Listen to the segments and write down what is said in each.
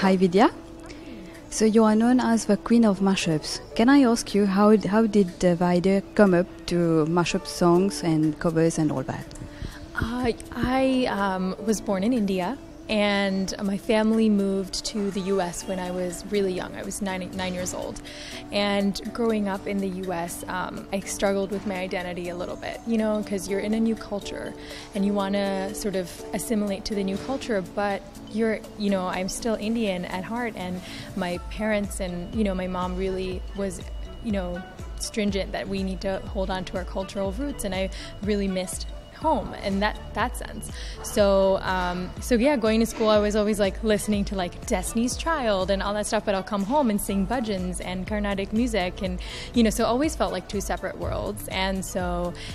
Hi Vidya. So you are known as the queen of mashups. Can I ask you how did the idea come up to mashup songs and covers and all that? I was born in India, and my family moved to the U.S. when I was really young. I was nine years old. And growing up in the U.S., I struggled with my identity a little bit, because you're in a new culture and you want to sort of assimilate to the new culture, but I'm still Indian at heart, and my parents and, my mom really was, stringent that we need to hold on to our cultural roots, and I really missed home in that sense. So yeah, going to school, I was always like listening to like Destiny's Child and all that stuff, but I'll come home and sing bhajans and Carnatic music, and so it always felt like two separate worlds. And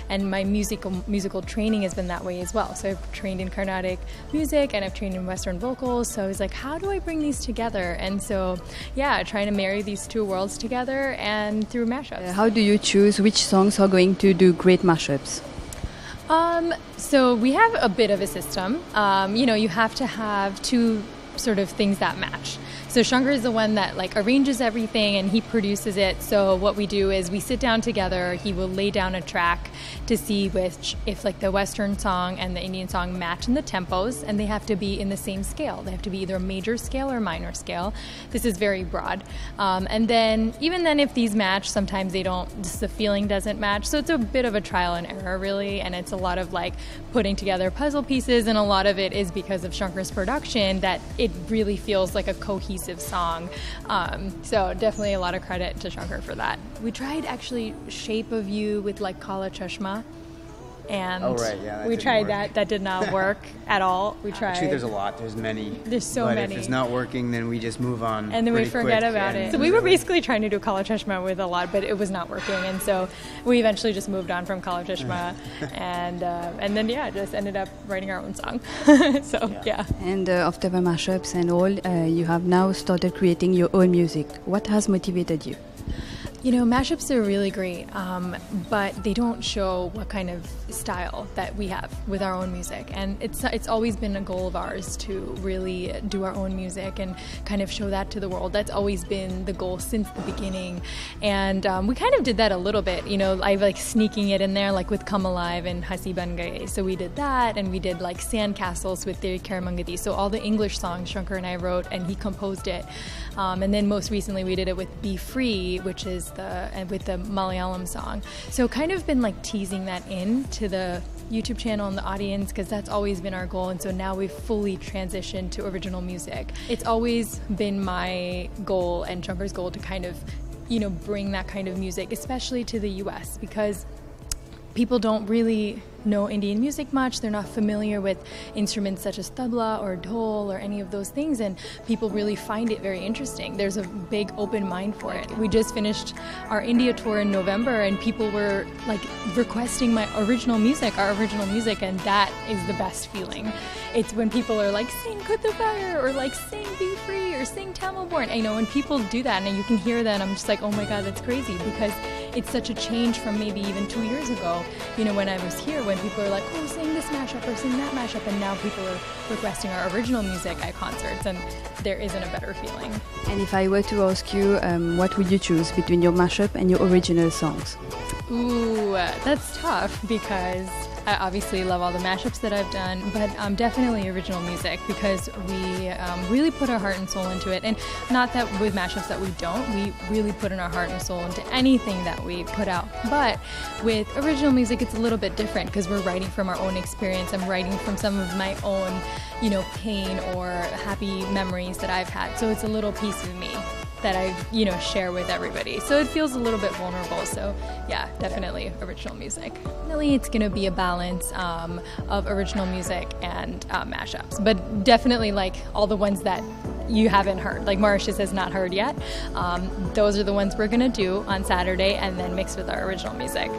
my musical training has been that way as well. So I've trained in Carnatic music and I've trained in Western vocals. So I was like, how do I bring these together? And so yeah, trying to marry these two worlds together and through mashups. How do you choose which songs are going to do great mashups? So we have a bit of a system. You have to have two sort of things that match. So Shankar is the one that like arranges everything and he produces it. So what we do is we sit down together. He will lay down a track to see if like the Western song and the Indian song match in the tempos, and they have to be in the same scale. They have to be either major scale or minor scale. This is very broad. And then even then, if these match, sometimes they don't. Just the feeling doesn't match. So it's a bit of a trial and error, really, and it's a lot of like putting together puzzle pieces, and a lot of it is because of Shankar's production that it really feels like a cohesive song. So definitely a lot of credit to Shankar for that. We tried actually Shape of You with like Kala Chashma, and we tried that. That did not work at all. We tried. Actually, there's a lot. There's many. There's so many. If it's not working, then we just move on. And then we forget about it. So we were basically trying to do Kala Chashma with a lot, but it was not working. And so we eventually just moved on from Kala Chashma, and then just ended up writing our own song. Yeah. And after the mashups and all, you have now started creating your own music. What has motivated you? Mashups are really great, but they don't show what kind of style that we have with our own music. And it's always been a goal of ours to really do our own music and kind of show that to the world. That's always been the goal since the beginning. And we kind of did that a little bit. I like sneaking it in there, like with Come Alive and Hasi Ban Gaye. So we did that, and we did like Sandcastles with Teri Karamangadi. So all the English songs Shankar and I wrote, and he composed it. And then most recently we did it with Be Free, which is with the Malayalam song. So kind of been like teasing that in to the YouTube channel and the audience, because that's always been our goal. And so now we've fully transitioned to original music. It's always been my goal and Shankar's goal to kind of, bring that kind of music, especially to the US, because people don't really know Indian music much. They're not familiar with instruments such as tabla or dhol or any of those things, and people really find it very interesting. There's a big open mind for it. We just finished our India tour in November, and people were like requesting our original music, and that is the best feeling. It's when people are like, sing Kutubara, or like sing Be Free, or sing Tamil Born. When people do that and you can hear that, I'm just like, oh my God, that's crazy, because it's such a change from maybe even 2 years ago, when I was here, when people are like, oh, sing this mashup or sing that mashup, and now people are requesting our original music at concerts, and there isn't a better feeling. And if I were to ask you, what would you choose between your mashup and your original songs? Ooh, that's tough, because I obviously love all the mashups that I've done, but definitely original music, because we really put our heart and soul into it. And not that with mashups that we don't, we really put in our heart and soul into anything that we put out. But with original music, it's a little bit different, because we're writing from our own experience. I'm writing from some of my own, pain or happy memories that I've had. So it's a little piece of me that I, share with everybody. So it feels a little bit vulnerable. So yeah, definitely original music. Definitely it's gonna be a balance of original music and mashups, but definitely like all the ones that you haven't heard, like Mauritius has not heard yet. Those are the ones we're gonna do on Saturday and then mix with our original music.